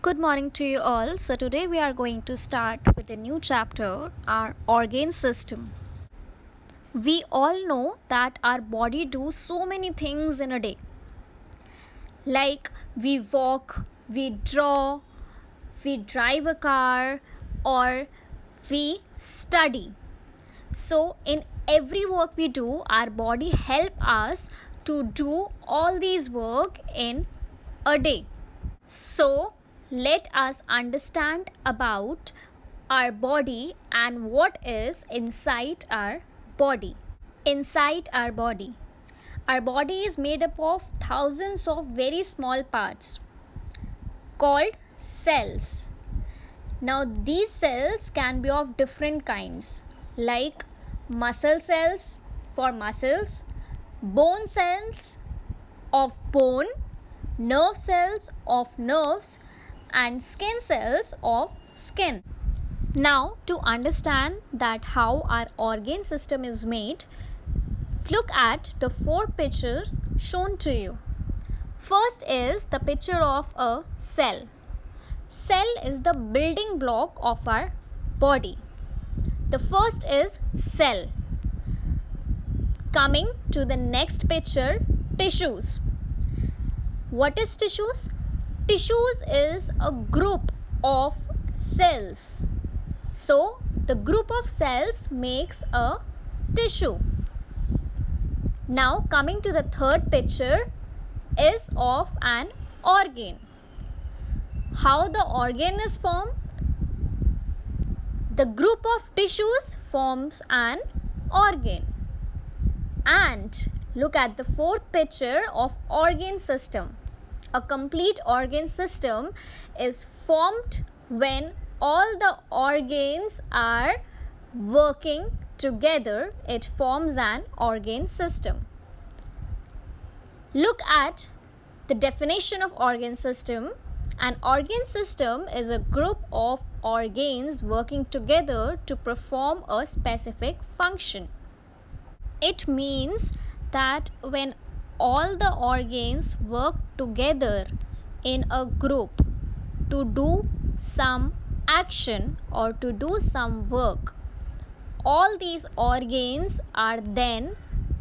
Good morning to you all. So, today we are going to start with a new chapter, our organ system. We all know that our body do so many things in a day. Like we walk, we draw, we drive a car, or we study. So, in every work we do, our body help us to do all these work in a day. So, let us understand about our body and what is inside our body. Inside our body is made up of thousands of very small parts called cells. Now, these cells can be of different kinds like muscle cells for muscles, bone cells of bone, nerve cells of nerves, and skin cells of skin. Now, to understand that how our organ system is made, look at the four pictures shown to you. First is the picture of a cell. Cell is the building block of our body. The first is cell. Coming to the next picture, tissues. What is tissues? Tissues is a group of cells. So, the group of cells makes a tissue. Now, coming to the third picture is of an organ. How the organ is formed? The group of tissues forms an organ. And look at the fourth picture of organ system. A complete organ system is formed when all the organs are working together. It forms an organ system. Look at the definition of organ system. An organ system is a group of organs working together to perform a specific function. It means that when all the organs work together in a group to do some action or to do some work, all these organs are then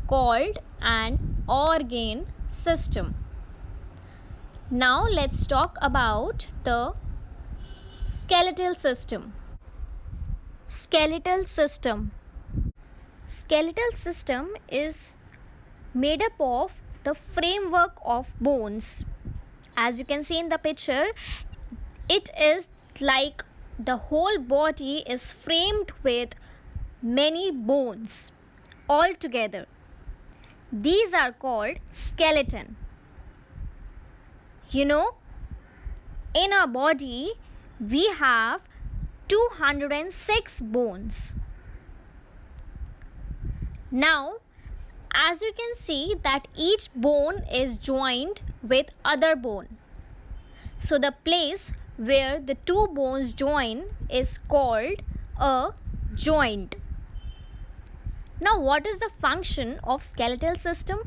called an organ system. Now let's talk about the skeletal system. Skeletal system is made up of the framework of bones. As you can see in the picture, it is like the whole body is framed with many bones all together. These are called skeleton. In our body we have 206 bones. Now, as you can see that each bone is joined with other bone. So the place where the two bones join is called a joint. Now, what is the function of skeletal system?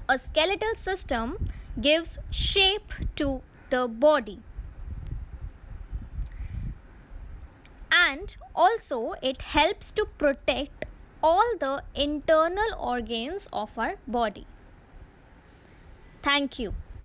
A skeletal system gives shape to the body. And also it helps to protect all the internal organs of our body. Thank you.